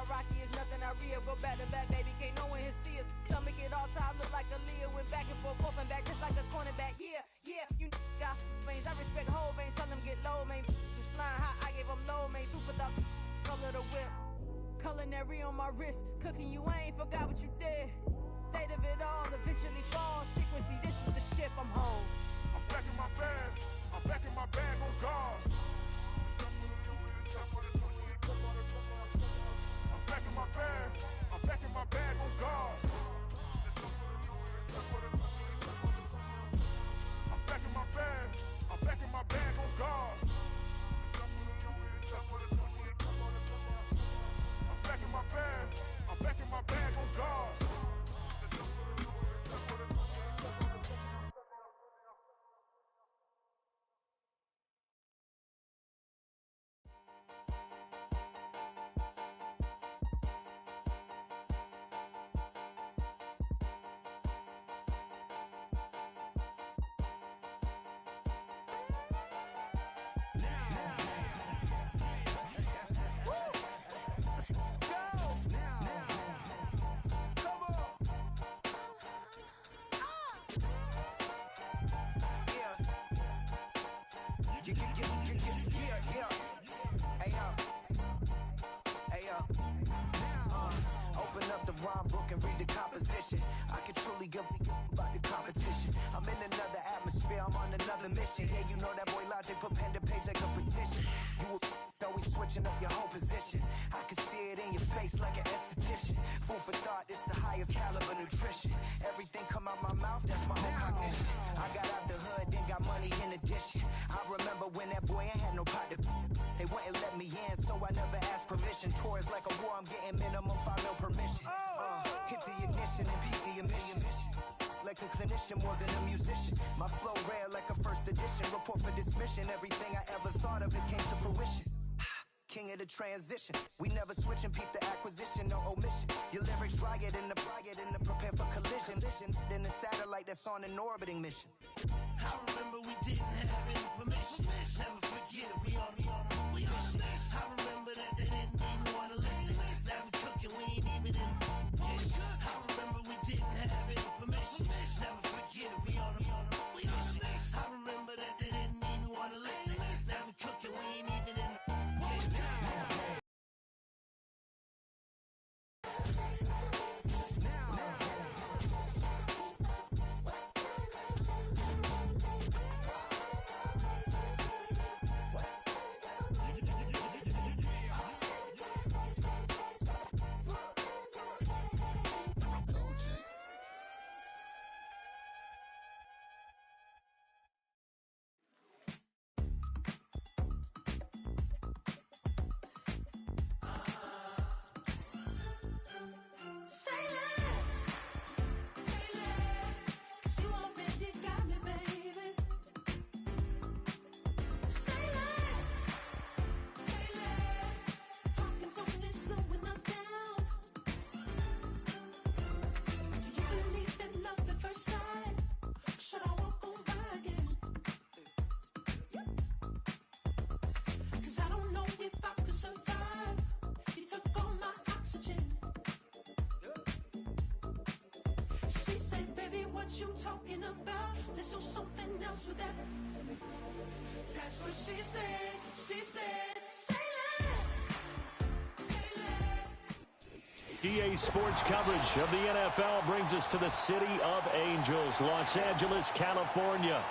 about Rocky, it's nothing I real. Go back to back, baby, can't no one here see us. Stomach it all time, look like a Leah. Went back and forth and back, just like a cornerback. Yeah, you got veins. I respect whole veins, tell them get low, man. Just flying high, I gave them low, man. Two for the color the whip. Culinary on my wrist, cooking you, I ain't forgot what you did. State of it all, eventually falls. Frequency, this is the ship, I'm home. I'm back in my bag, I'm back in my bag on guard. I'm back in my bag, I'm back in my bag on guard. I'm back in my bag, I'm back in my bag on guard. I'm back in my bag, I'm back in my bag on guard. Open up the rhyme book and read the composition. I can truly give about the competition. I'm in another atmosphere, I'm on another mission. Yeah, you know that boy Logic put pen to page like a petition. You always switching up your whole position. I can see it in your face like an esthetician. Food for thought, it's the highest caliber nutrition. Everything come out my mouth, that's my own cognition. I got out the hood, then got money in addition. I remember when that boy ain't had no pot to. They wouldn't let me in, so I never asked permission. Tours like a war, I'm getting minimum 5 mil permission. Hit the ignition and beat the emission. Like a clinician more than a musician. My flow rare like a first edition. Report for dismission. Everything I ever thought of, it came to fruition. King of the transition. We never switch and peep the acquisition, no omission. Your lyrics dry it in the prepare for collision. Then the satellite that's on an orbiting mission. I remember we didn't have any permission. Never forget it, we on a mission. I remember that they didn't even want to listen. Now we cooking, we ain't even in the kitchen. I remember we didn't have any permission. Never forget it, we on a mission. I remember that they didn't even want to listen. Now we cooking, we ain't even in the kitchen. You talking about? Let's do something else with that. That's what she said. She said, say less. Say less. EA Sports coverage of the NFL brings us to the City of Angels, Los Angeles, California.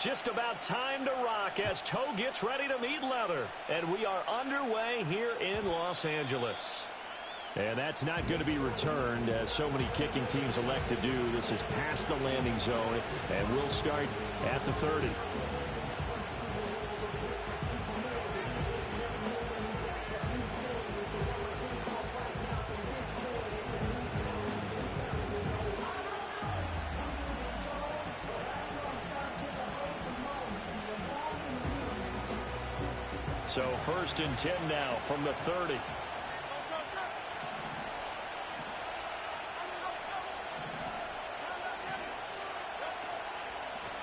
Just about time to rock as toe gets ready to meet leather. And we are underway here in Los Angeles. And that's not going to be returned, as so many kicking teams elect to do. This is past the landing zone, and we'll start at the 30. So 1st and 10 now from the 30.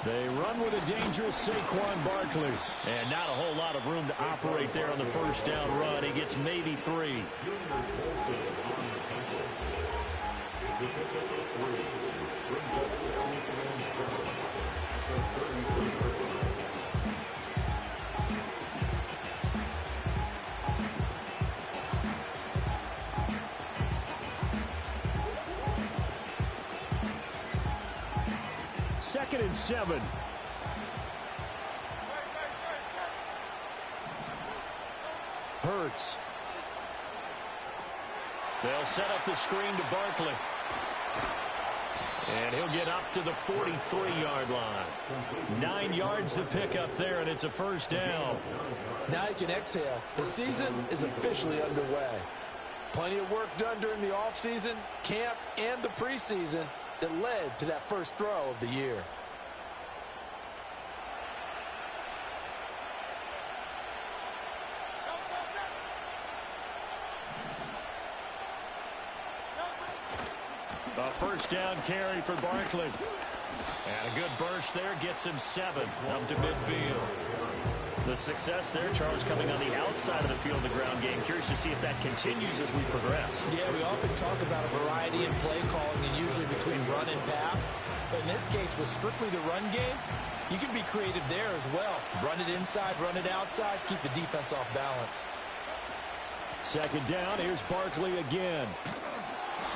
They run with a dangerous Saquon Barkley. And not a whole lot of room to operate there on the first down run. He gets maybe 3. Second and 7. Hurts. They'll set up the screen to Barkley. And he'll get up to the 43-yard line. 9 yards to pick up there, and it's a first down. Now you can exhale. The season is officially underway. Plenty of work done during the offseason, camp, and the preseason that led to that first throw of the year. A first down carry for Barkley. And a good burst there gets him 7 up to midfield. The success there, Charles, coming on the outside of the field, the ground game. Curious to see if that continues as we progress. Yeah, we often talk about a variety in play calling and usually between run and pass. But in this case, with strictly the run game, you can be creative there as well. Run it inside, run it outside, keep the defense off balance. Second down, here's Barkley again.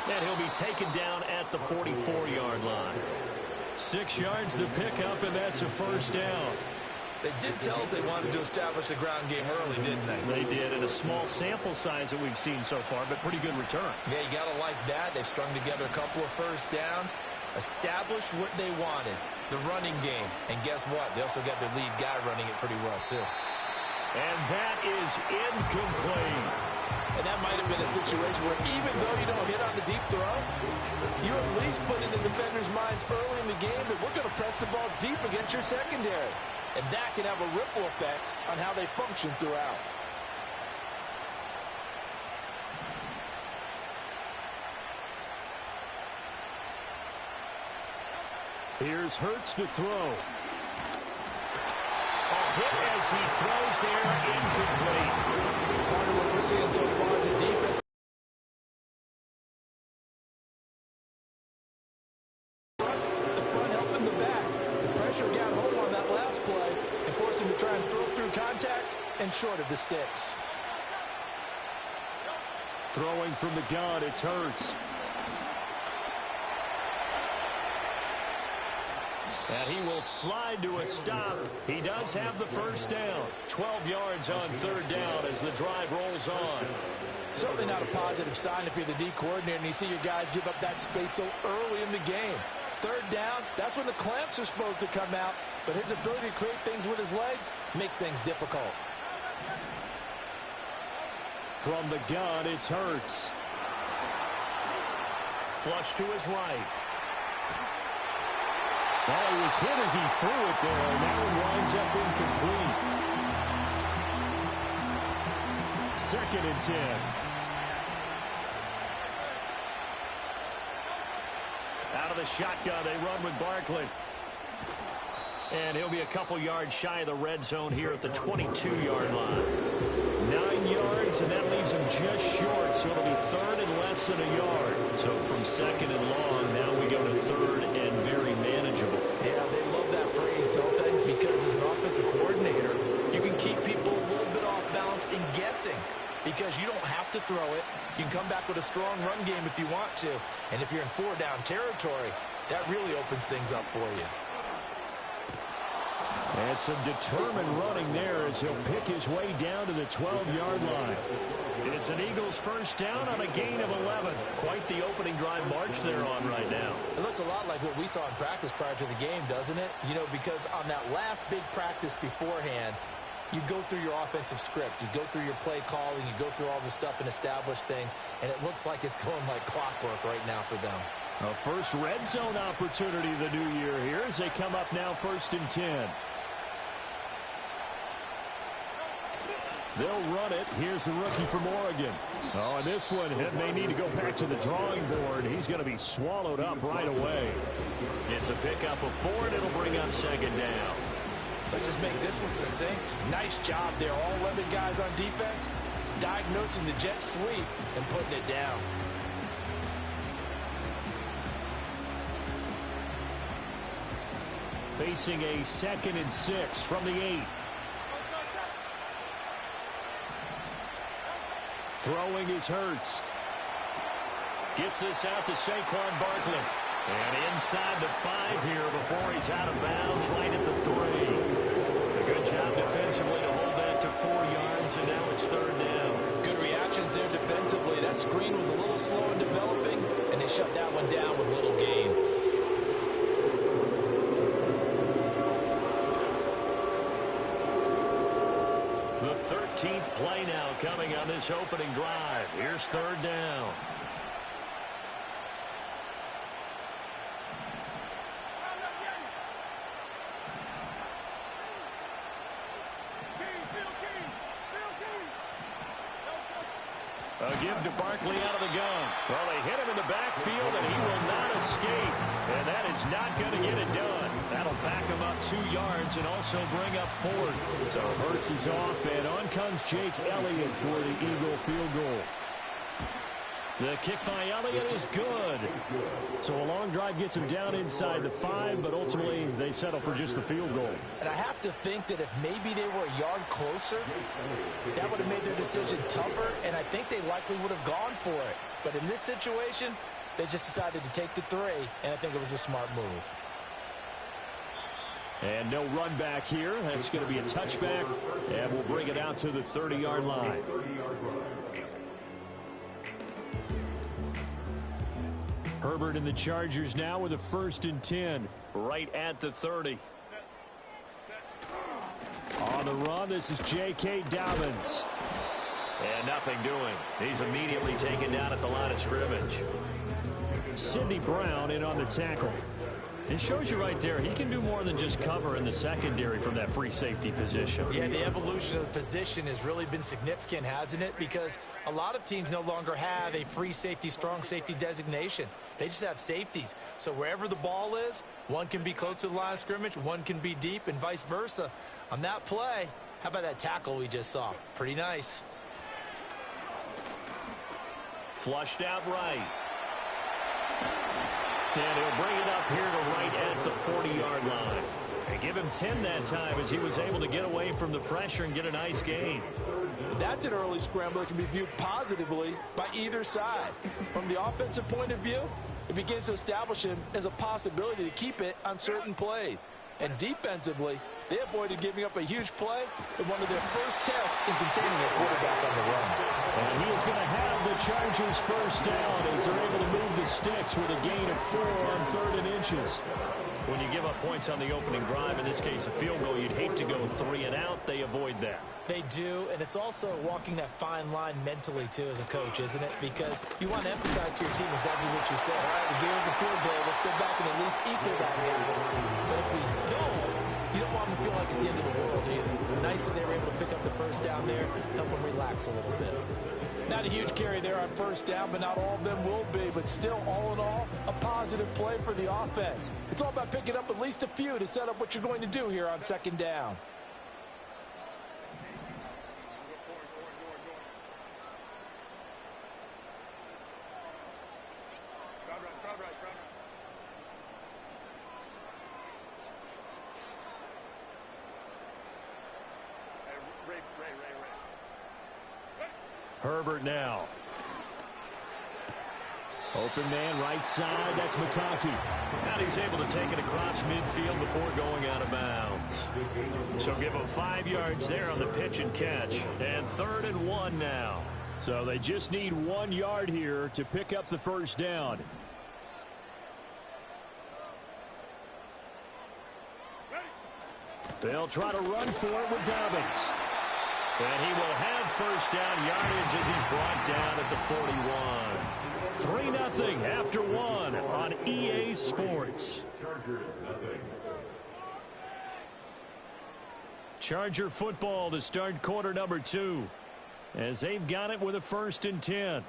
And he'll be taken down at the 44-yard line. 6 yards to pick up, and that's a first down. They did tell us they wanted to establish the ground game early, didn't they? They did, in a small sample size that we've seen so far, but pretty good return. Yeah, you got to like that. They've strung together a couple of first downs, established what they wanted, the running game. And guess what? They also got their lead guy running it pretty well, too. And that is incomplete. And that might have been a situation where even though you don't hit on the deep throw, you at least put in the defenders' minds early in the game that we're going to press the ball deep against your secondary. And that can have a ripple effect on how they function throughout. Here's Hurts to throw. A hit as he throws there, incomplete. Part of what we're seeing so far is a defense. The front helping the back. The pressure got home on that last play and forced him to try and throw through contact and short of the sticks. Throwing from the gun, it's Hurts. And he will slide to a stop. He does have the first down. 12 yards on third down as the drive rolls on. Certainly not a positive sign if you're the D coordinator and you see your guys give up that space so early in the game. Third down, that's when the clamps are supposed to come out. But his ability to create things with his legs makes things difficult. From the gun, it's Hurts. Flush to his right. Well, he was hit as he threw it there, and that one winds up incomplete. 2nd and 10. Out of the shotgun, they run with Barkley. And he'll be a couple yards shy of the red zone here at the 22-yard line. 9 yards, and that leaves him just short, so it'll be third and less than a yard. So from second and long, now we go to third and very manageable. Yeah, they love that phrase, don't they? Because as an offensive coordinator, you can keep people a little bit off balance and guessing because you don't have to throw it. You can come back with a strong run game if you want to. And if you're in 4-down territory, that really opens things up for you. And some determined running there as he'll pick his way down to the 12-yard line. It's an Eagles first down on a gain of 11. Quite the opening drive march they're on right now. It looks a lot like what we saw in practice prior to the game, doesn't it? You know, because on that last big practice beforehand, you go through your offensive script. You go through your play calling. You go through all the stuff and establish things. And it looks like it's going like clockwork right now for them. A first red zone opportunity the new year here as they come up now 1st and 10. They'll run it. Here's the rookie from Oregon. Oh, and this one may need to go back to the drawing board. He's going to be swallowed up right away. It's a pickup of 4, and it'll bring up second down. Let's just make this one succinct. Nice job there. All 11 guys on defense diagnosing the jet sweep and putting it down. Facing a 2nd and 6 from the 8. Throwing is Hurts. Gets this out to Saquon Barkley. And inside the 5 here before he's out of bounds right at the 3. A good job defensively to hold that to 4 yards, and now it's 3rd down. Good reactions there defensively. That screen was a little slow in developing, and they shut that one down with little gain. The 13th play now coming on this opening drive. Here's 3rd down. A give to Barkley out of the gun. Well, they hit him in the backfield, and he will not escape. And that is not going to get it done. That'll back him up 2 yards and also bring up 4th. So Hurts is off, and on comes Jake Elliott for the Eagle field goal. The kick by Elliott is good. So a long drive gets him down inside the 5, but ultimately they settle for just the field goal. And I have to think that if maybe they were a yard closer, that would have made their decision tougher, and I think they likely would have gone for it. But in this situation, they just decided to take the 3, and I think it was a smart move. And no run back here. That's going to be a touchback, and we'll bring it out to the 30-yard line. Herbert and the Chargers now with a 1st and 10 right at the 30. On the run, this is J.K. Dobbins. And nothing doing. He's immediately taken down at the line of scrimmage. Sidney Brown in on the tackle. It shows you right there, he can do more than just cover in the secondary from that free safety position. Yeah, the evolution of the position has really been significant, hasn't it? Because a lot of teams no longer have a free safety, strong safety designation. They just have safeties. So wherever the ball is, one can be close to the line of scrimmage, one can be deep, and vice versa. On that play, how about that tackle we just saw? Pretty nice. Flushed out right. And he'll bring it up here to right at the 40-yard line. And give him 10 that time as he was able to get away from the pressure and get a nice gain. That's an early scramble that can be viewed positively by either side. From the offensive point of view, it begins to establish him as a possibility to keep it on certain plays. And defensively, they avoided giving up a huge play in one of their first tests in containing a quarterback on the run. And he is going to have the Chargers first down as they're able to move the sticks with a gain of 4 on 3rd and inches. When you give up points on the opening drive, in this case a field goal, you'd hate to go 3 and out. They avoid that. They do, and it's also walking that fine line mentally, too, as a coach, isn't it? Because you want to emphasize to your team exactly what you said. All right, we gave up a field goal. Let's go back and at least equal that, guys. But if we don't, you don't want them to feel like it's the end of the world either. Nice that they were able to pick up the first down there, help them relax a little bit. Not a huge carry there on first down, but not all of them will be. But still, all in all, a positive play for the offense. It's all about picking up at least a few to set up what you're going to do here on second down. Herbert now. Open man right side. That's McConkey. And he's able to take it across midfield before going out of bounds. So give him 5 yards there on the pitch and catch. And 3rd and 1 now. So they just need 1 yard here to pick up the first down. They'll try to run for it with Dobbins. And he will have first down yardage as he's brought down at the 41. 3-0 after 1 on EA Sports. Charger football to start quarter number 2, as they've got it with a 1st and 10.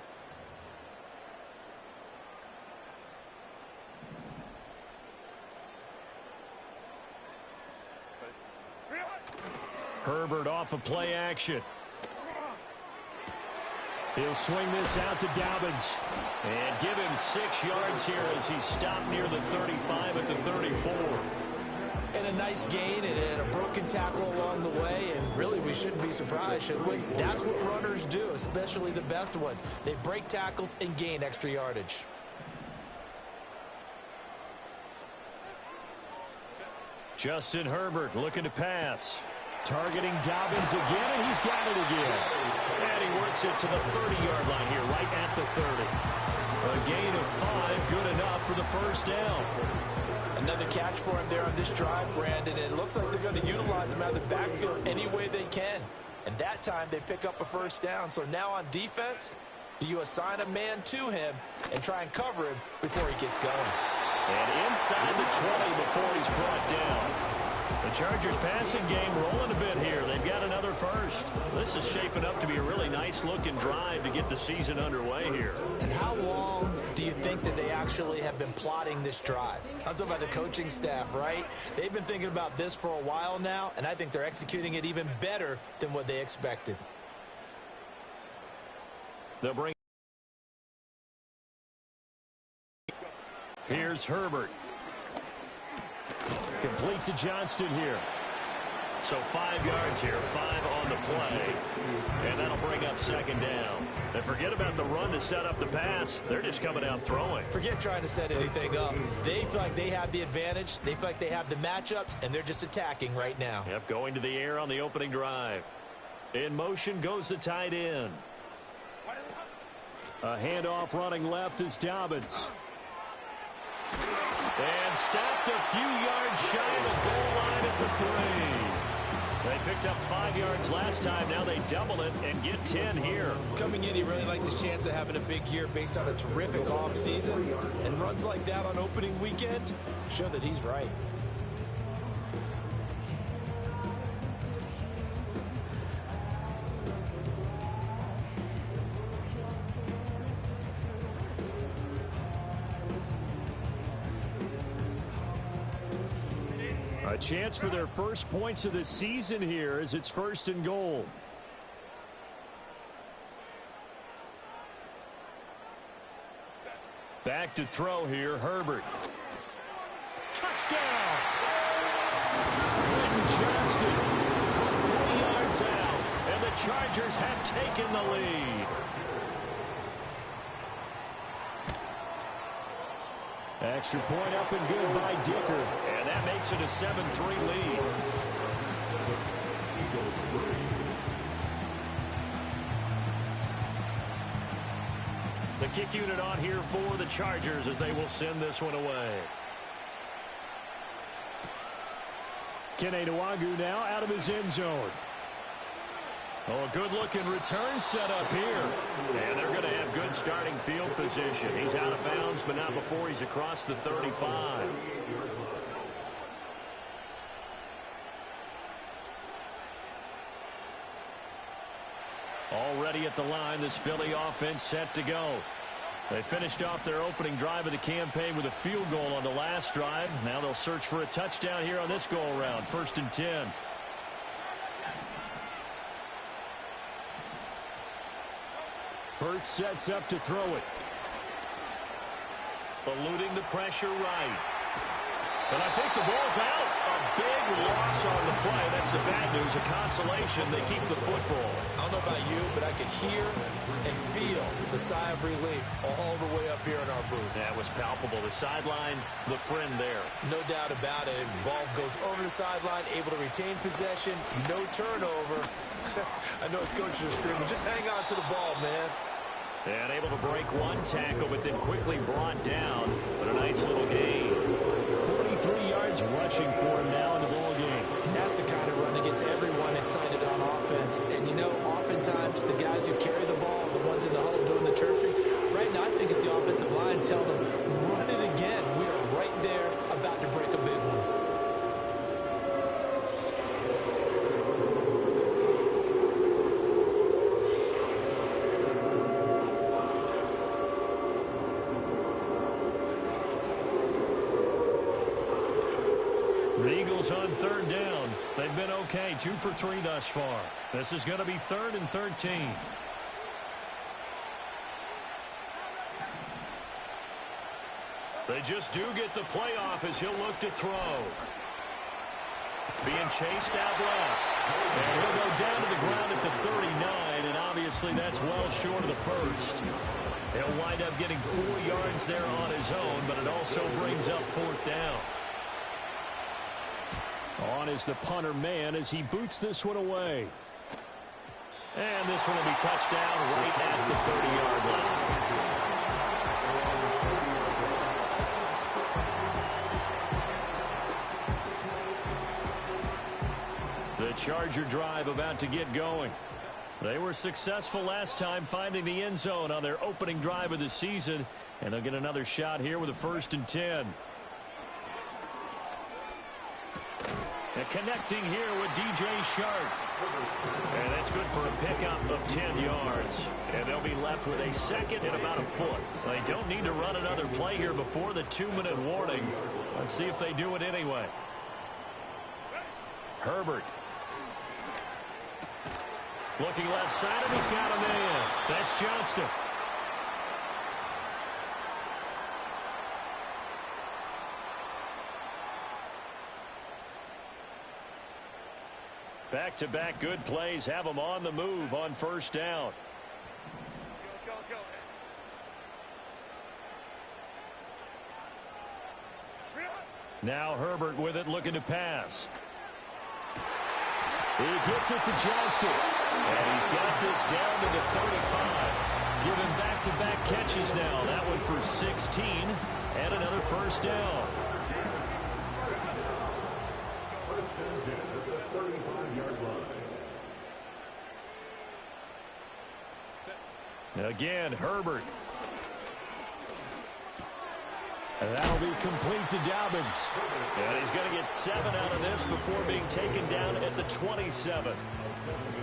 Herbert off of play action. He'll swing this out to Dobbins and give him 6 yards here as he's stopped near the 35 at the 34. And a nice gain and a broken tackle along the way, and really we shouldn't be surprised, should we? That's what runners do, especially the best ones. They break tackles and gain extra yardage. Justin Herbert looking to pass. Targeting Dobbins again, and he's got it again. And he works it to the 30-yard line here, right at the 30. A gain of 5, good enough for the 1st down. Another catch for him there on this drive, Brandon. And it looks like they're going to utilize him out of the backfield any way they can. And that time they pick up a 1st down. So now on defense, do you assign a man to him and try and cover him before he gets going? And inside the 20 before he's brought down. The Chargers passing game rolling a bit here. They've got another 1st. This is shaping up to be a really nice-looking drive to get the season underway here. And how long do you think that they actually have been plotting this drive? I'm talking about the coaching staff, right? They've been thinking about this for a while now, and I think they're executing it even better than what they expected. They'll bring. Here's Herbert. Complete to Johnston here. So 5 yards here, 5 on the play. And that'll bring up 2nd down. And forget about the run to set up the pass. They're just coming out throwing. Forget trying to set anything up. They feel like they have the advantage. They feel like they have the matchups, and they're just attacking right now. Yep, going to the air on the opening drive. In motion goes the tight end. A handoff running left is Dobbins. And stopped a few yards shy of the goal line at the 3. They picked up 5 yards last time. Now they double it and get 10 here. Coming in, he really liked his chance of having a big year based on a terrific offseason. And runs like that on opening weekend show that he's right. A chance for their first points of the season here as it's 1st and goal. Back to throw here, Herbert. Touchdown! Quentin Johnston from 3 yards out, and the Chargers have taken the lead. Extra point up and good by Dicker. And that makes it a 7-3 lead. The kick unit on here for the Chargers as they will send this one away. Kene Nwangwu now out of his end zone. Oh, a good-looking return set up here. And they're going to have good starting field position. He's out of bounds, but not before he's across the 35. Already at the line, this Philly offense set to go. They finished off their opening drive of the campaign with a field goal on the last drive. Now they'll search for a touchdown here on this go-around. 1st and 10. Hurts sets up to throw it. Eluding the pressure right. And I think the ball's out. A big loss on the play. That's the bad news. A consolation. They keep the football. I don't know about you, but I could hear and feel the sigh of relief all the way up here in our booth. That was palpable. The sideline, the friend there. No doubt about it. Ball goes over the sideline, able to retain possession, no turnover. I know his coaches are screaming, just hang on to the ball, man. And able to break one tackle, but then quickly brought down. But a nice little gain. 43 yards rushing for him now in the ball game. And that's the kind of run that gets everyone excited on offense. And, you know, oftentimes the guys who carry the ball, the ones in the huddle doing the chirping, right now I think it's the offensive line telling them, run it again. We are right there about to break a big one. Eagles on third down. They've been okay, 2 for 3 thus far. This is going to be 3rd and 13. They just do get the playoff as he'll look to throw. Being chased out left. And he'll go down to the ground at the 39, and obviously that's well short of the first. He'll wind up getting 4 yards there on his own, but it also brings up 4th down. On is the punter man as he boots this one away. And this one will be touchdown right at the 30-yard line. The Charger drive about to get going. They were successful last time finding the end zone on their opening drive of the season, and they'll get another shot here with a 1st and 10. And connecting here with DJ Shark. And that's good for a pickup of 10 yards. And they'll be left with a 2nd and about a foot. They don't need to run another play here before the 2-minute warning. Let's see if they do it anyway. Herbert. Looking left side, and he's got a man. That's Johnston. Back-to-back good plays have them on the move on 1st down. Now Herbert with it, looking to pass. He gets it to Johnston. And he's got this down to the 35. Giving back-to-back catches now. That one for 16 and another 1st down. Again, Herbert. And that'll be complete to Dobbins. And he's going to get 7 out of this before being taken down at the 27.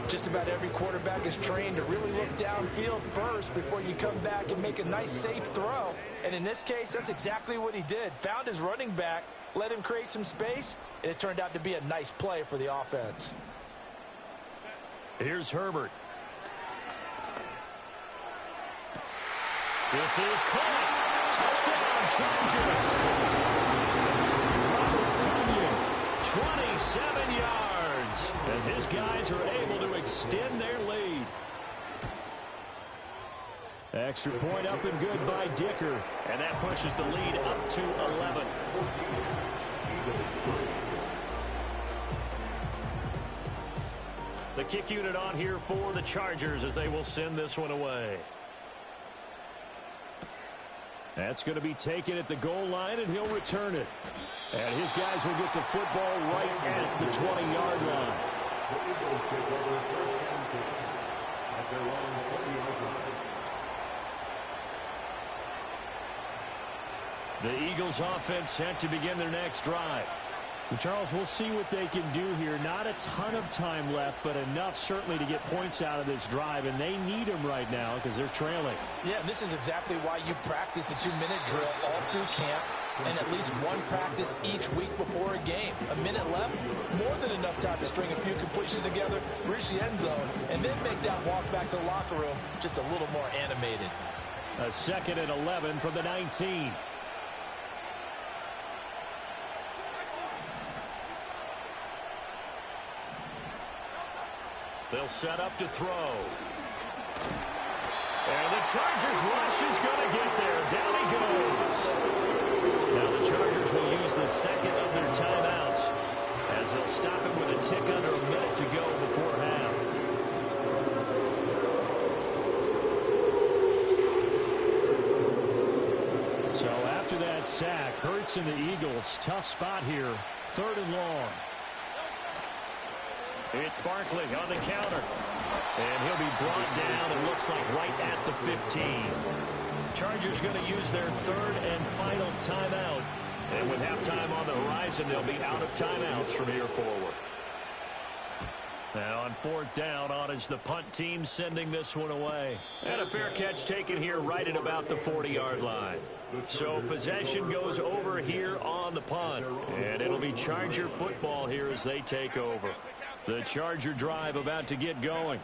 Just about every quarterback is trained to really look downfield first before you come back and make a nice, safe throw. And in this case, that's exactly what he did. Found his running back, let him create some space, and it turned out to be a nice play for the offense. Here's Herbert. This is caught. Touchdown, Chargers. Robert Tonyan, 27 yards, as his guys are able to extend their lead. Extra point up and good by Dicker, and that pushes the lead up to 11. The kick unit on here for the Chargers as they will send this one away. That's going to be taken at the goal line, and he'll return it. And his guys will get the football right at the 20-yard line. The Eagles offense set to begin their next drive. And Charles, we'll see what they can do here. Not a ton of time left, but enough certainly to get points out of this drive, and they need them right now because they're trailing. Yeah, this is exactly why you practice a 2-minute drill all through camp and at least one practice each week before a game. A minute left, more than enough time to string a few completions together, reach the end zone, and then make that walk back to the locker room just a little more animated. A 2nd and 11 from the 19. They'll set up to throw. And the Chargers rush is going to get there. Down he goes. Now the Chargers will use the 2nd of their timeouts as they'll stop him with a tick under a minute to go before half. So after that sack, Hurts and the Eagles, tough spot here. 3rd and long. It's Barkley on the counter. And he'll be brought down, it looks like, right at the 15. Chargers going to use their 3rd and final timeout. And with halftime on the horizon, they'll be out of timeouts from here forward. Now on fourth down, on is the punt team sending this one away. And a fair catch taken here right at about the 40-yard line. So possession goes over here on the punt. And it'll be Charger football here as they take over. The Charger drive about to get going.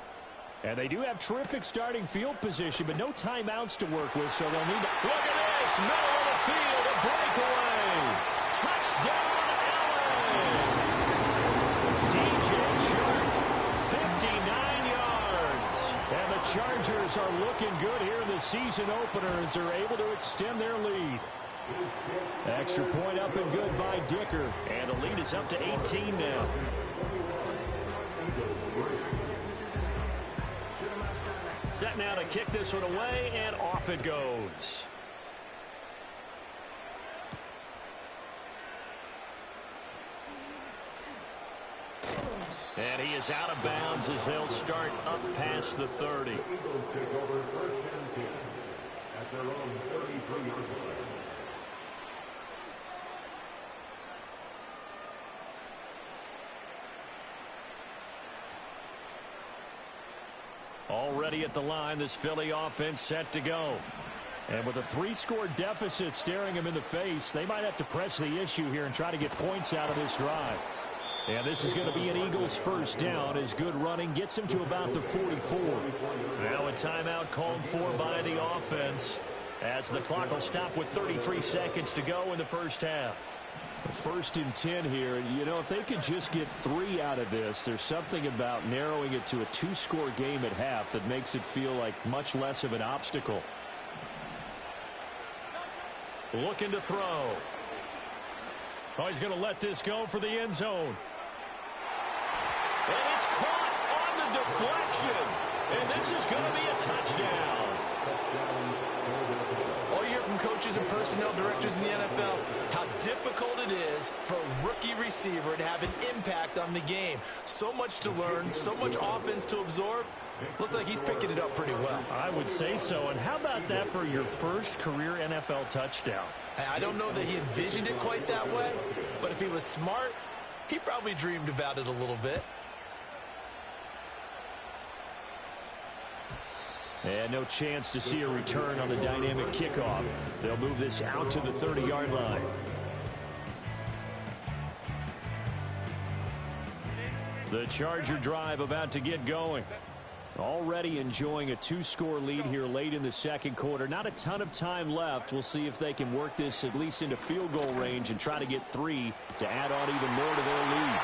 And they do have terrific starting field position, but no timeouts to work with, so they'll need to... Look at this! Middle of the field, a breakaway! Touchdown, Allen! DJ Chark, 59 yards. And the Chargers are looking good here in the season opener as they're able to extend their lead. Extra point up and good by Dicker. And the lead is up to 18 now. Set now to kick this one away, and off it goes. And he is out of bounds as they'll start up past the 30. Eagles take over first and 10 at their own 33-yard line. Already at the line, this Philly offense set to go. And with a 3-score deficit staring them in the face, they might have to press the issue here and try to get points out of this drive. And this is going to be an Eagles first down as good running gets him to about the 44. Now a timeout called for by the offense as the clock will stop with 33 seconds to go in the first half. First and 10 here. You know, if they could just get 3 out of this, there's something about narrowing it to a 2-score game at half that makes it feel like much less of an obstacle. Looking to throw. Oh, he's going to let this go for the end zone. And it's caught on the deflection. And this is going to be a touchdown. All you hear from coaches and personnel directors in the NFL, how difficult it is for a rookie receiver to have an impact on the game. So much to learn, so much offense to absorb. Looks like he's picking it up pretty well. I would say so. And how about that for your first career NFL touchdown? I don't know that he envisioned it quite that way, but if he was smart, he probably dreamed about it a little bit. And no chance to see a return on the dynamic kickoff. They'll move this out to the 30-yard line. The Charger drive about to get going. Already enjoying a 2-score lead here late in the second quarter. Not a ton of time left. We'll see if they can work this at least into field goal range and try to get 3 to add on even more to their lead.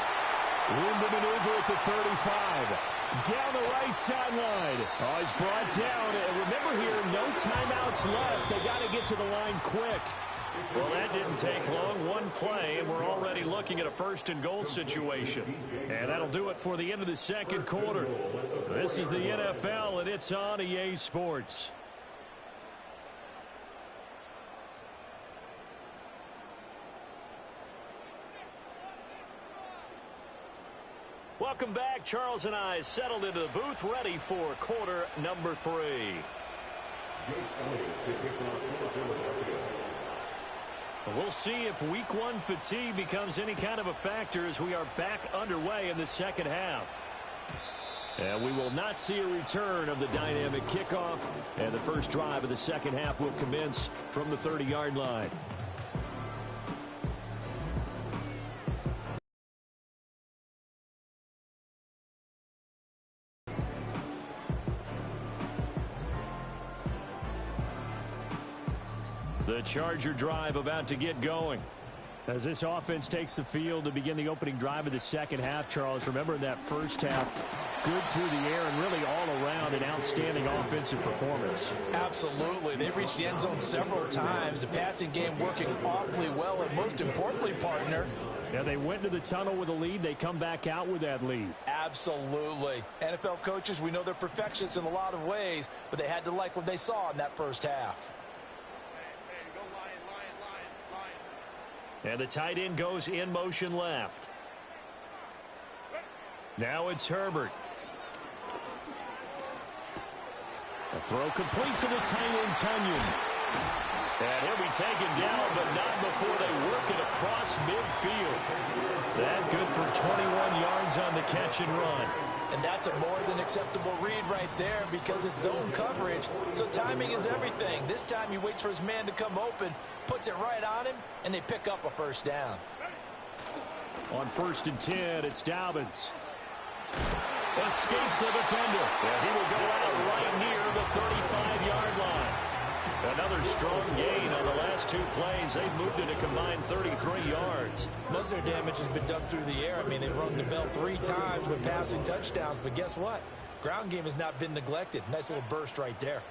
Room to maneuver at the 35. Down the right sideline. Oh, he's brought down. And remember here, no timeouts left. They got to get to the line quick. Well, that didn't take long. One play, and we're already looking at a first-and-goal situation. And that'll do it for the end of the second quarter. This is the NFL, and it's on EA Sports. Welcome back. Charles and I settled into the booth, ready for quarter number 3. We'll see if week 1 fatigue becomes any kind of a factor as we are back underway in the second half. And we will not see a return of the dynamic kickoff, and the first drive of the second half will commence from the 30-yard line. The Charger drive about to get going. As this offense takes the field to begin the opening drive of the second half, Charles, remember in that first half, good through the air and really all around an outstanding offensive performance. Absolutely. They reached the end zone several times. The passing game working awfully well, and most importantly, partner, yeah, they went to the tunnel with a lead. They come back out with that lead. Absolutely. NFL coaches, we know they're perfectionists in a lot of ways, but they had to like what they saw in that first half. And the tight end goes in motion left. Now it's Herbert. A throw complete to the tight end, Tunyon. And he'll be taken down, but not before they work it across midfield. That good for 21 yards on the catch and run. And that's a more than acceptable read right there because it's zone coverage, so timing is everything. This time he waits for his man to come open, puts it right on him, and they pick up a first down. On 1st and 10, it's Dobbins. Escapes the defender. And he will go out right near the 35-yard line. Another strong gain on the last 2 plays. They've moved it a combined 33 yards. Most of their damage has been done through the air. I mean, they've rung the bell 3 times with passing touchdowns, but guess what? Ground game has not been neglected. Nice little burst right there.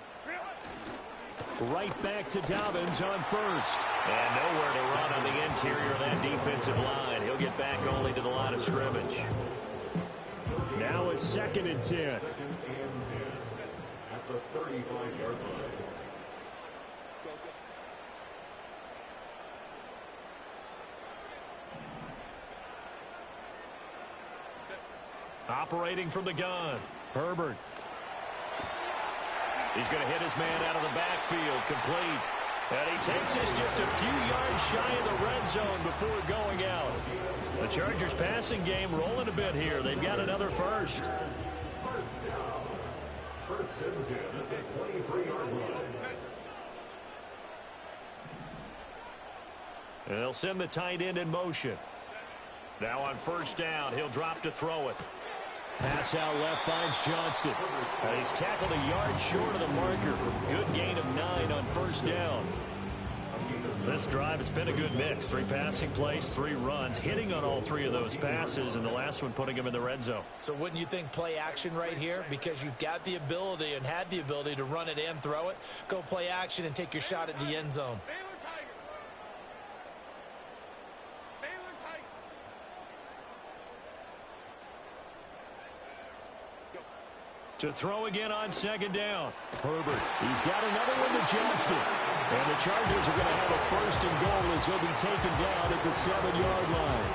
Right back to Dobbins on 1st. And nowhere to run on the interior of that defensive line. He'll get back only to the line of scrimmage. Now it's 2nd and 10. 2nd and 10 at the 35-yard line. Operating from the gun, Herbert. He's going to hit his man out of the backfield, complete. And he takes this just a few yards shy of the red zone before going out. The Chargers passing game rolling a bit here. They've got another first. 1st and 10 at the 23-yard line. And they'll send the tight end in motion. Now on 1st down, he'll drop to throw it. Pass out left finds Johnston. And he's tackled a yard short of the marker. Good gain of 9 on 1st down. This drive, it's been a good mix. 3 passing plays, 3 runs, hitting on all 3 of those passes, and the last one putting him in the red zone. So wouldn't you think play action right here? Because you've got the ability and had the ability to run it and throw it. Go play action and take your shot at the end zone. To throw again on 2nd down. Herbert, he's got another one to Johnston. And the Chargers are going to have a 1st and goal as he'll be taken down at the 7-yard line.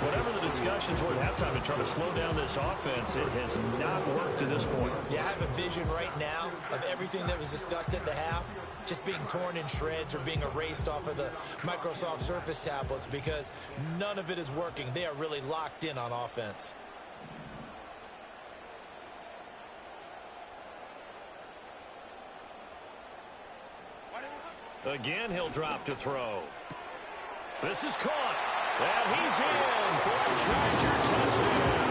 Whatever the discussions were at halftime to try to slow down this offense, it has not worked to this point. Yeah, I have a vision right now of everything that was discussed at the half just being torn in shreds or being erased off of the Microsoft Surface tablets because none of it is working. They are really locked in on offense. Again, he'll drop to throw. This is caught. And he's in for a Charger touchdown.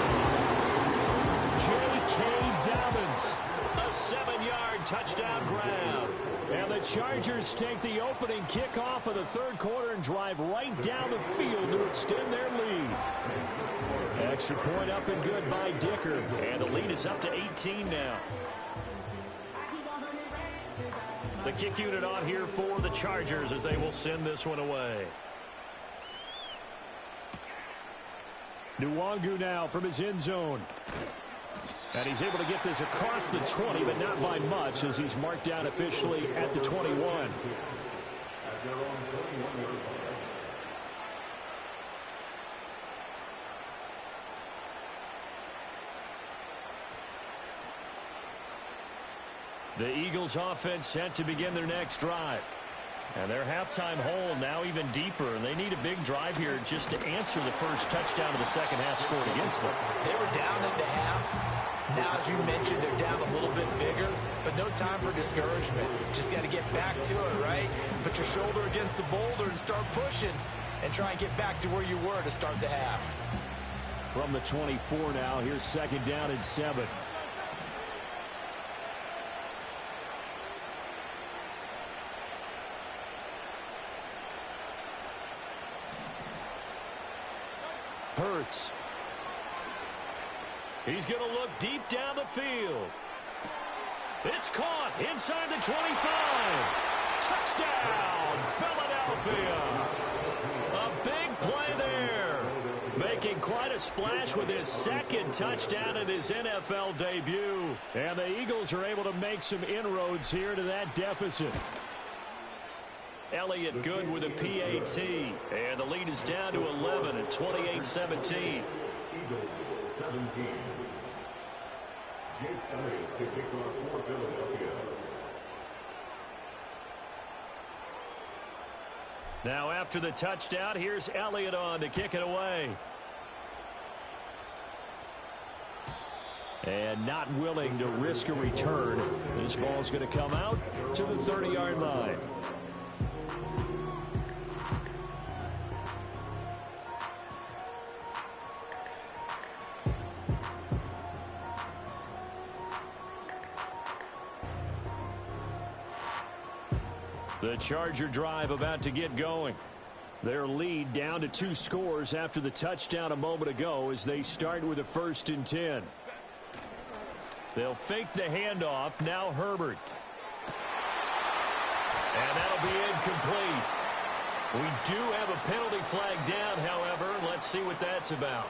J.K. Dobbins, a 7-yard touchdown grab. And the Chargers take the opening kickoff of the 3rd quarter and drive right down the field to extend their lead. Extra point up and good by Dicker. And the lead is up to 18 now. The kick unit on here for the Chargers as they will send this one away. Nwangu now from his end zone. And he's able to get this across the 20, but not by much as he's marked down officially at the 21. At their own 21-yard line. The Eagles offense set to begin their next drive. And their halftime hole now even deeper. And they need a big drive here just to answer the first touchdown of the second half scored against them. They were down at the half. Now, as you mentioned, they're down a little bit bigger, but no time for discouragement. Just got to get back to it, right? Put your shoulder against the boulder and start pushing and try and get back to where you were to start the half. From the 24 now, here's 2nd down and 7. Hurts. He's going to look deep down the field. It's caught inside the 25. Touchdown, Philadelphia. A big play there. Making quite a splash with his 2nd touchdown in his NFL debut. And the Eagles are able to make some inroads here to that deficit. Elliott good with a PAT. And the lead is down to 11 at 28-17. Eagles 17. Jake Elliott to kick off for Philadelphia. Now after the touchdown, here's Elliott on to kick it away. And not willing to risk a return. This ball's going to come out to the 30-yard line. The Charger drive about to get going. Their lead down to 2 scores after the touchdown a moment ago as they start with a 1st and 10. They'll fake the handoff. Now Herbert. And that'll be incomplete. We do have a penalty flag down, however. Let's see what that's about.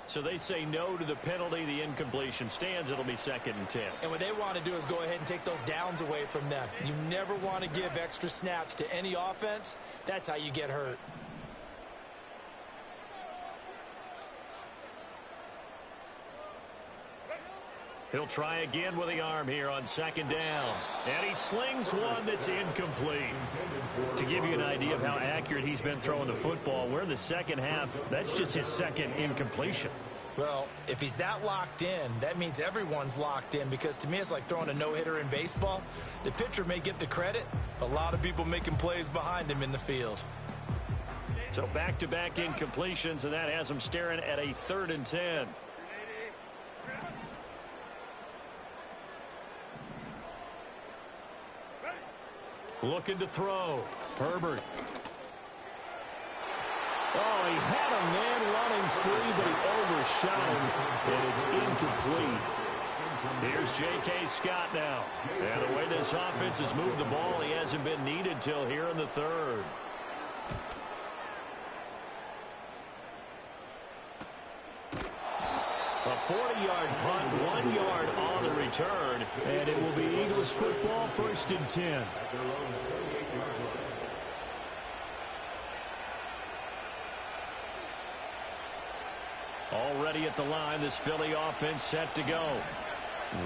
So they say no to the penalty. The incompletion stands. It'll be 2nd and 10. And what they want to do is go ahead and take those downs away from them. You never want to give extra snaps to any offense. That's how you get hurt. He'll try again with the arm here on 2nd down. And he slings one that's incomplete. To give you an idea of how accurate he's been throwing the football, we're in the second half. That's just his 2nd incompletion. Well, if he's that locked in, that means everyone's locked in, because to me it's like throwing a no-hitter in baseball. The pitcher may get the credit, but a lot of people making plays behind him in the field. So back-to-back incompletions, and that has him staring at a 3rd and 10. Looking to throw. Herbert. Oh, he had a man running free, but he overshot him, and it's incomplete. Here's J.K. Scott now. And the way this offense has moved the ball, he hasn't been needed till here in the 3rd. A 40-yard punt, 1 yard on the return, and it will be Eagles football, 1st and 10. Already at the line, this Philly offense set to go.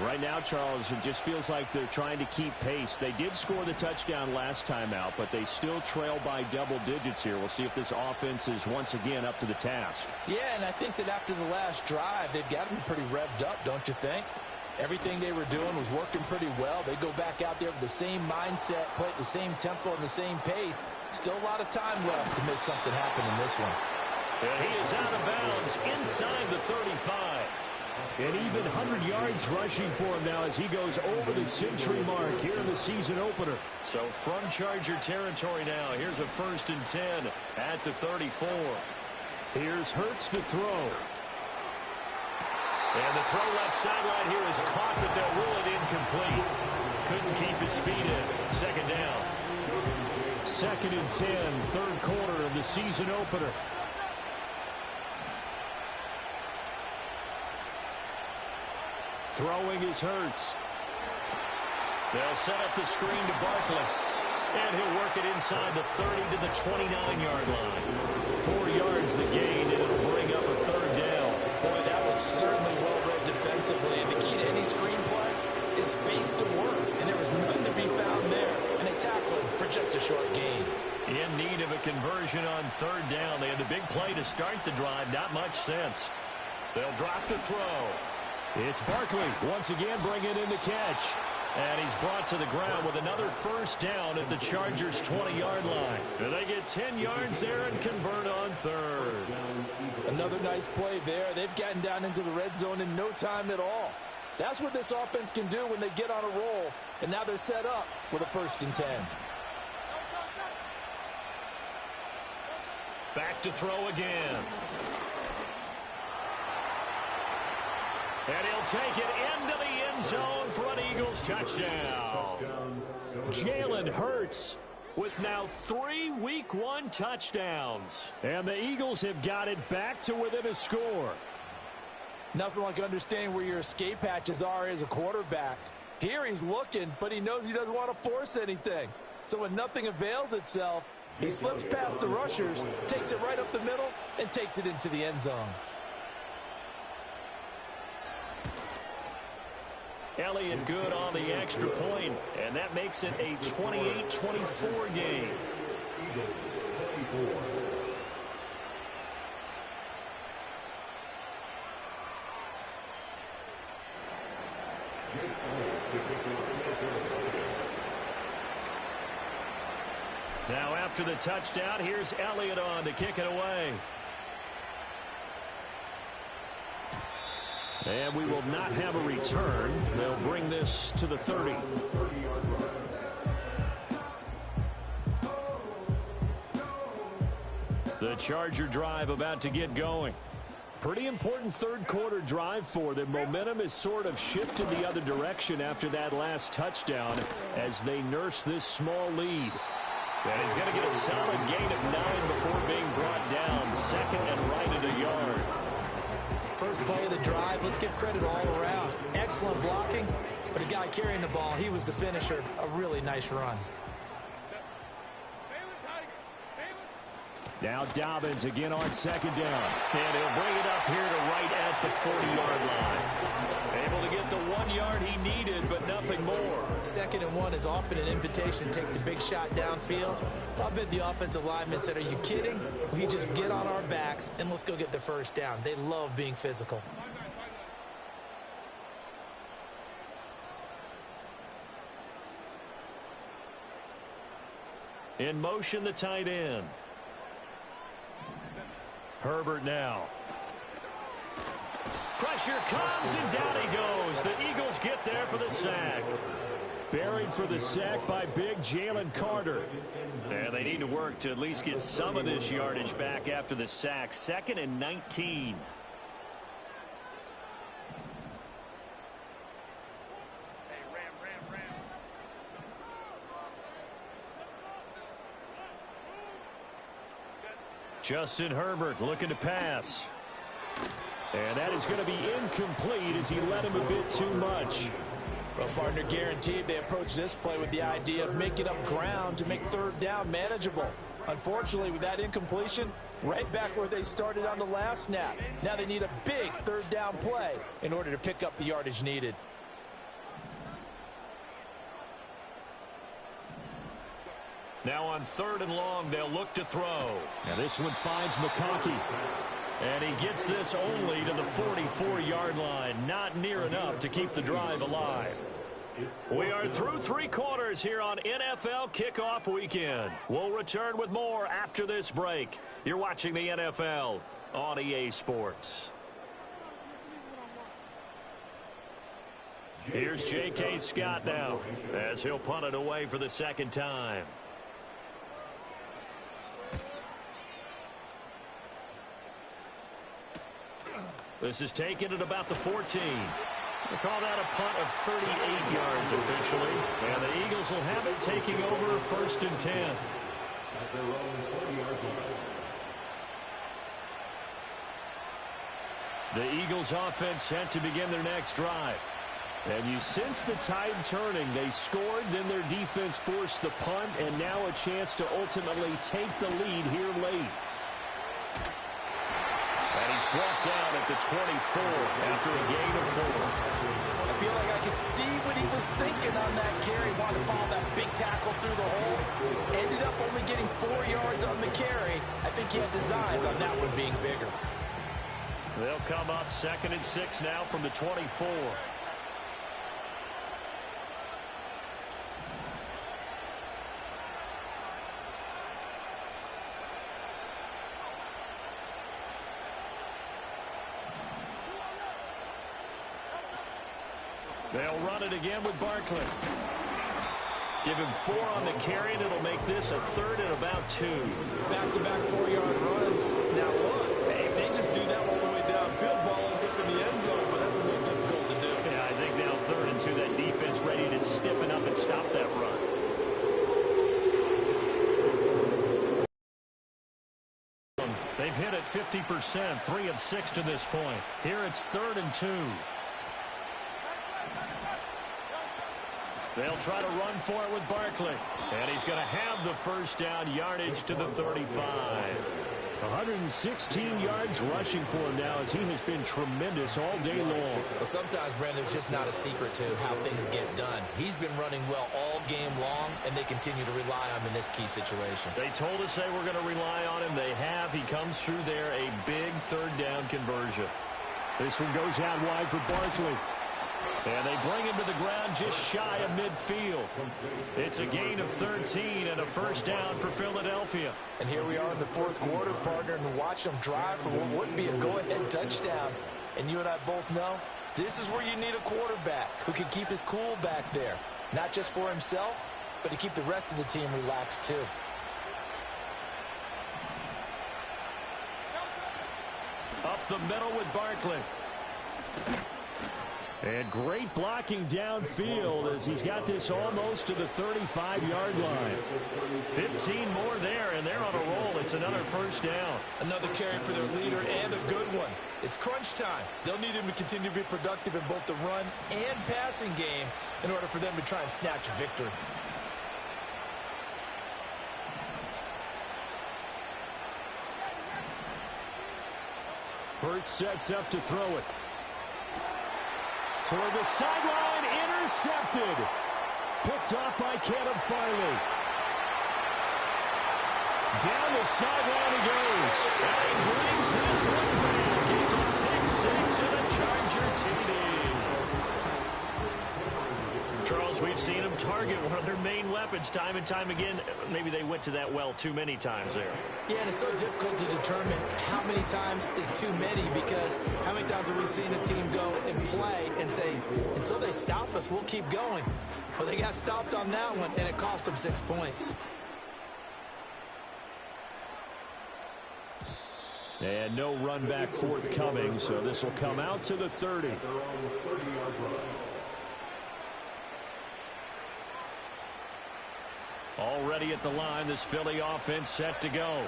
Right now, Charles, it just feels like they're trying to keep pace. They did score the touchdown last time out, but they still trail by double digits here. We'll see if this offense is once again up to the task. Yeah, and I think that after the last drive, they've got to be pretty revved up, don't you think? Everything they were doing was working pretty well. They go back out there with the same mindset, play at the same tempo and the same pace. Still a lot of time left to make something happen in this one. And he is out of bounds inside the 35. And even 100 yards rushing for him now as he goes over the century mark here in the season opener. So from Charger territory now, here's a 1st and 10 at the 34. Here's Hurts to throw. And the throw left sideline here is caught, but they'll rule it incomplete. Couldn't keep his feet in. 2nd down. 2nd and 10, 3rd quarter of the season opener. Throwing is Hurts. They'll set up the screen to Barkley. And he'll work it inside the 30 to the 29-yard line. 4 yards the gain, and it'll bring up a 3rd down. Boy, that was certainly well-read defensively. And the key to any screen play is space to work. And there was none to be found there. And they tackle him for just a short gain. In need of a conversion on 3rd down. They had the big play to start the drive. Not much sense. They'll drop the throw. It's Barkley once again bringing in the catch. And he's brought to the ground with another 1st down at the Chargers' 20-yard line. And they get 10 yards there and convert on 3rd. Another nice play there. They've gotten down into the red zone in no time at all. That's what this offense can do when they get on a roll. And now they're set up with a 1st and 10. Back to throw again. And he'll take it into the end zone for an Eagles touchdown. Jalen Hurts with now 3 Week 1 touchdowns. And the Eagles have got it back to within a score. Nothing like understanding where your escape hatches are as a quarterback. Here he's looking, but he knows he doesn't want to force anything. So when nothing avails itself, he slips past the rushers, takes it right up the middle, and takes it into the end zone. Elliott good on the extra point, and that makes it a 28-24 game. Now after the touchdown, here's Elliott on to kick it away. And we will not have a return. They'll bring this to the 30. The Charger drive about to get going. Pretty important third quarter drive for them. Momentum has sort of shifted the other direction after that last touchdown as they nurse this small lead. And he's going to get a solid gain of 9 before being brought down. Second and right at a yard. First play of the drive, let's give credit all around. Excellent blocking, but the guy carrying the ball, he was the finisher. A really nice run. Now Dobbins again on second down. And he'll bring it up here to right at the 40-yard line. Able to get the 1 yard he needed, but nothing more. Second and 1 is often an invitation to take the big shot downfield. I'll bet the offensive lineman said, are you kidding? We just get on our backs and let's go get the first down. They love being physical. In motion, the tight end. Herbert now. Pressure comes, and down he goes. The Eagles get there for the sack. Buried for the sack by big Jalen Carter. And they need to work to at least get some of this yardage back after the sack. 2nd and 19. Justin Herbert looking to pass. And that is going to be incomplete as he led him a bit too much. Well, partner, guaranteed they approach this play with the idea of making up ground to make third down manageable. Unfortunately, with that incompletion, right back where they started on the last snap. Now they need a big third down play in order to pick up the yardage needed. Now on 3rd and long, they'll look to throw. Now this one finds McConkey. And he gets this only to the 44-yard line. Not near enough to keep the drive alive. We are through 3 quarters here on NFL Kickoff Weekend. We'll return with more after this break. You're watching the NFL on EA Sports. Here's J.K. Scott now as he'll punt it away for the 2nd time. This is taken at about the 14. We'll call that a punt of 38 yards officially. And the Eagles will have it taking over 1st and 10. At their own 40-yard line. The Eagles offense set to begin their next drive. And you sense the tide turning. They scored, then their defense forced the punt, and now a chance to ultimately take the lead here late. And he's brought down at the 24 after a gain of 4. I feel like I could see what he was thinking on that carry. Wanted to follow that big tackle through the hole. Ended up only getting 4 yards on the carry. I think he had designs on that one being bigger. They'll come up 2nd and 6 now from the 24. They'll run it again with Barkley. Give him 4 on the carry, and it'll make this a 3rd and about 2. Back-to-back 4-yard runs. Now look, if they just do that all the way downfield, ball ends up in the end zone, but that's a little difficult to do. Yeah, I think now 3rd and 2, that defense ready to stiffen up and stop that run. They've hit it 50%, 3 of 6 to this point. Here it's 3rd and 2. They'll try to run for it with Barkley. And he's going to have the first down, yardage to the 35. 116 yards rushing for him now as he has been tremendous all day long. Well, sometimes, Brandon, there's just not a secret to how things get done. He's been running well all game long, and they continue to rely on him in this key situation. They told us they were going to rely on him. They have. He comes through there, a big 3rd down conversion. This one goes out wide for Barkley. And they bring him to the ground just shy of midfield. It's a gain of 13 and a first down for Philadelphia. And here we are in the fourth quarter, partner, and watch them drive for what would be a go-ahead touchdown. And you and I both know this is where you need a quarterback who can keep his cool back there. Not just for himself, but to keep the rest of the team relaxed too. Up the middle with Barkley. And great blocking downfield as he's got this almost to the 35-yard line. 15 more there, and they're on a roll. It's another first down. Another carry for their leader, and a good one. It's crunch time. They'll need him to continue to be productive in both the run and passing game in order for them to try and snatch a victory. Hurts sets up to throw it. Toward the sideline, intercepted. Picked off by Caleb Farley. Down the sideline he goes. And he brings this one back. It's a pick six and a Charger TD. Charles, we've seen them target one of their main weapons time and time again. Maybe they went to that well too many times there. Yeah, and it's so difficult to determine how many times is too many, because how many times have we seen a team go and play and say, until they stop us, we'll keep going. Well, they got stopped on that one, and it cost them 6 points. And no run back forthcoming, so this will come out to the 30. Already at the line, this Philly offense set to go.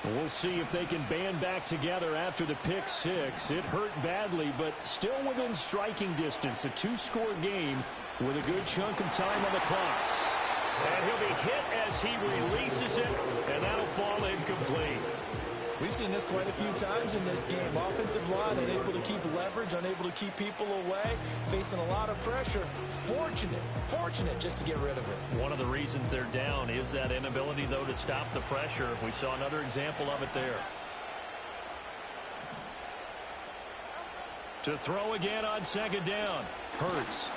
We'll see if they can band back together after the pick six. It hurt badly, but still within striking distance. A two-score game with a good chunk of time on the clock. And he'll be hit as he releases it, and that'll fall incomplete. We've seen this quite a few times in this game. Offensive line unable to keep leverage, unable to keep people away, facing a lot of pressure. Fortunate just to get rid of it. One of the reasons they're down is that inability, though, to stop the pressure. We saw another example of it there. To throw again on second down. Hurts.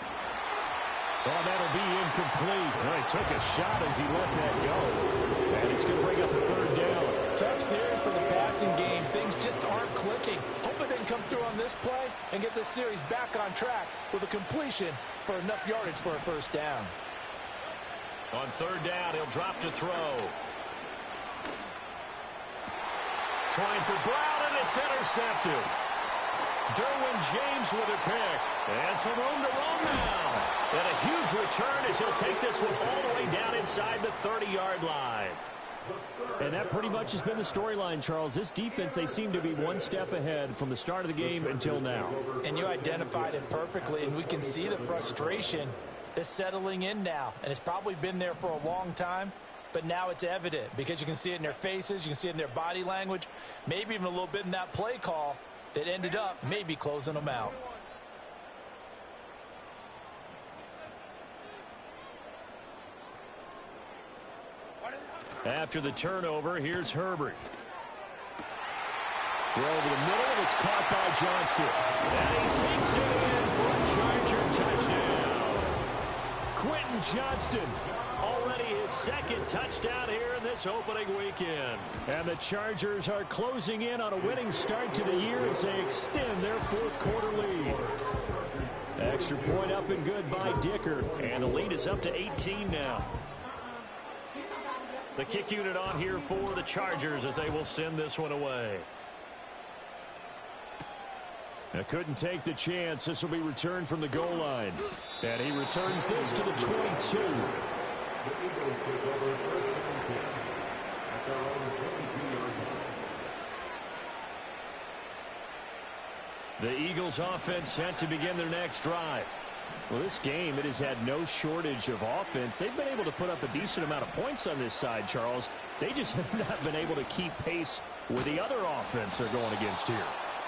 Oh, that'll be incomplete. Well, he took a shot as he let that go. And it's going to bring up a third down. Tough series for the passing game. Things just aren't clicking. Hoping they can come through on this play and get this series back on track with a completion for enough yardage for a first down. On third down, he'll drop to throw. Trying for Brown, and it's intercepted. Derwin James with a pick. And some room to roam now. And a huge return as he'll take this one all the way down inside the 30-yard line. And that pretty much has been the storyline, Charles. This defense, they seem to be one step ahead from the start of the game until now. And you identified it perfectly, and we can see the frustration that's settling in now. And it's probably been there for a long time, but now it's evident because you can see it in their faces, you can see it in their body language, maybe even a little bit in that play call that ended up maybe closing them out. After the turnover, here's Herbert. Throw over the middle, and it's caught by Johnston. And he takes it in for a Charger touchdown. Quentin Johnston, already his second touchdown here in this opening weekend. And the Chargers are closing in on a winning start to the year as they extend their fourth quarter lead. Extra point up and good by Dicker, and the lead is up to 18 now. The kick unit on here for the Chargers as they will send this one away. Now couldn't take the chance. This will be returned from the goal line. And he returns this to the 22. The Eagles take over first and 10 at their own 22-yard line. The Eagles offense set to begin their next drive. Well, this game, it has had no shortage of offense. They've been able to put up a decent amount of points on this side, Charles. They just have not been able to keep pace with the other offense they're going against here.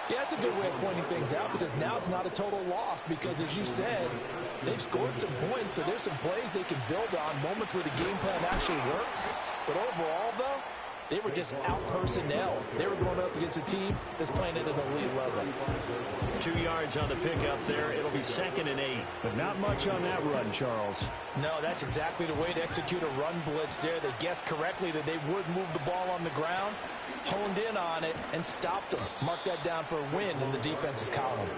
Yeah, that's a good way of pointing things out because now it's not a total loss because, as you said, they've scored some points, so there's some plays they can build on, moments where the game plan actually works. But overall, though, They were just out personnel. They were going up against a team that's playing at an elite level. 2 yards on the pickup there. It'll be 2nd and 8. But not much on that run, Charles. No, that's exactly the way to execute a run blitz there. They guessed correctly that they would move the ball on the ground, honed in on it, and stopped them. Mark that down for a win in the defense's column.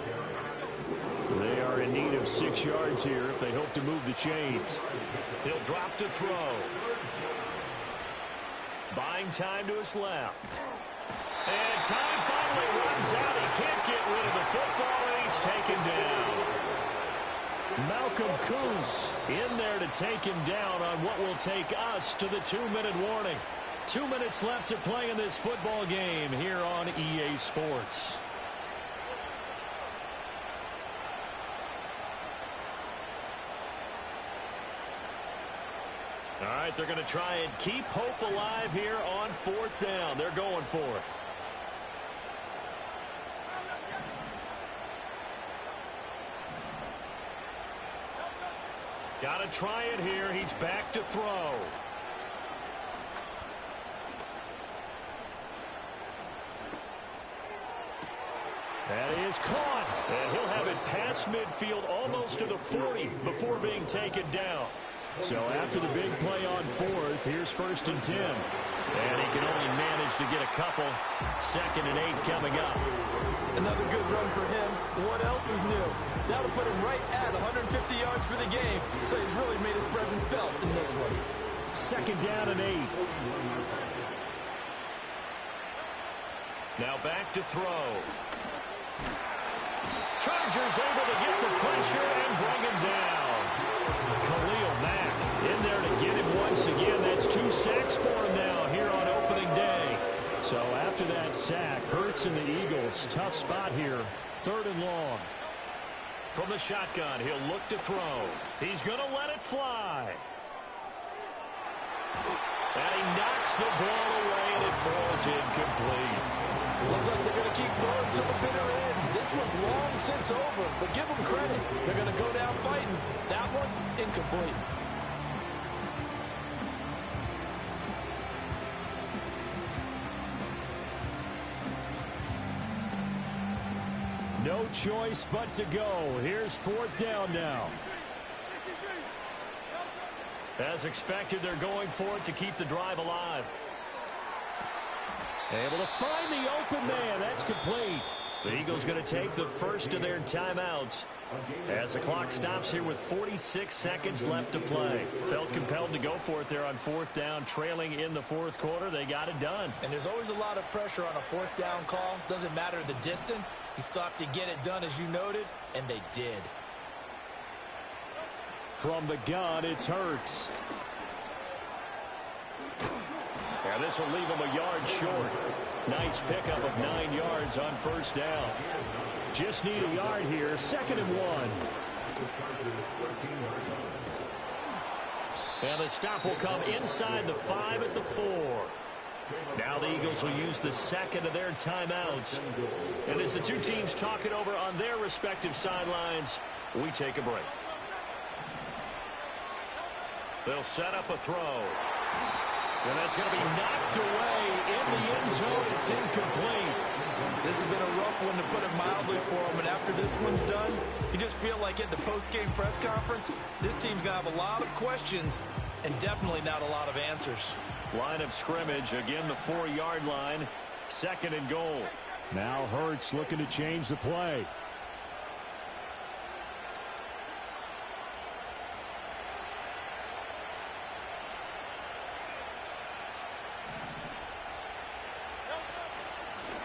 They are in need of 6 yards here if they hope to move the chains. He'll drop to throw. Buying time to his left. And time finally runs out. He can't get rid of the football, and he's taken down. Malcolm Kuntz in there to take him down on what will take us to the 2-minute warning. 2 minutes left to play in this football game here on EA Sports. All right, they're going to try and keep hope alive here on 4th down. They're going for it. Got to try it here. He's back to throw. That is caught. And he'll have it past midfield almost to the 40 before being taken down. So after the big play on 4th, here's 1st and 10. And he can only manage to get a couple. 2nd and 8 coming up. Another good run for him. What else is new? That'll put him right at 150 yards for the game. So he's really made his presence felt in this one. 2nd down and 8. Now back to throw. Chargers able to get the pressure and bring him down. Khalil Mack in there to get him once again. That's 2 sacks for him now here on opening day. So after that sack, Hurts and the Eagles, tough spot here. 3rd and long. From the shotgun, he'll look to throw. He's going to let it fly. And he knocks the ball away, and it falls incomplete. Looks like they're going to keep throwing to the bitter end. This one's long since over, but give them credit. They're going to go down fighting. That one, incomplete. No choice but to go. Here's 4th down now. As expected, they're going for it to keep the drive alive. Able to find the open man. That's complete. The Eagles going to take the first of their timeouts as the clock stops here with 46 seconds left to play. Felt compelled to go for it there on 4th down, trailing in the 4th quarter. They got it done. And there's always a lot of pressure on a 4th down call. Doesn't matter the distance. You still have to get it done, as you noted, and they did. From the gun, it's Hurts. And this will leave him a yard short. Nice pickup of 9 yards on 1st down. Just need a yard here. 2nd and 1. And the stop will come inside the 5 at the 4. Now the Eagles will use the 2nd of their timeouts. And as the two teams talk it over on their respective sidelines, we take a break. They'll set up a throw. And that's going to be knocked away in the end zone. It's incomplete. This has been a rough one, to put it mildly, for him. And after this one's done, you just feel like at the post-game press conference, this team's going to have a lot of questions and definitely not a lot of answers. Line of scrimmage, again the 4-yard line. 2nd and goal. Now Hurts looking to change the play.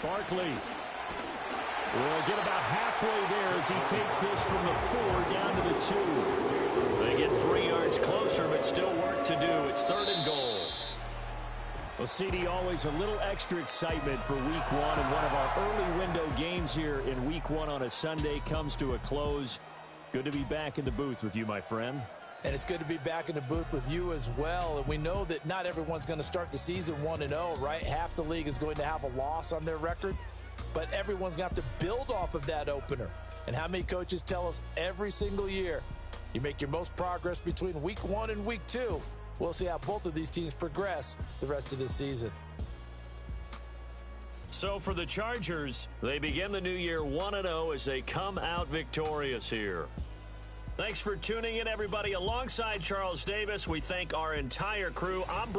Barkley will get about halfway there as he takes this from the 4 down to the 2. They get 3 yards closer, but still work to do. It's 3rd and goal. Well, CD, always a little extra excitement for Week 1, and one of our early window games here in Week 1 on a Sunday comes to a close. Good to be back in the booth with you, my friend. And it's good to be back in the booth with you as well. And we know that not everyone's going to start the season 1-0, right? Half the league is going to have a loss on their record. But everyone's going to have to build off of that opener. And how many coaches tell us every single year, you make your most progress between Week 1 and Week 2. We'll see how both of these teams progress the rest of this season. So for the Chargers, they begin the new year 1-0 as they come out victorious here. Thanks for tuning in, everybody. Alongside Charles Davis, we thank our entire crew. I'm Brandon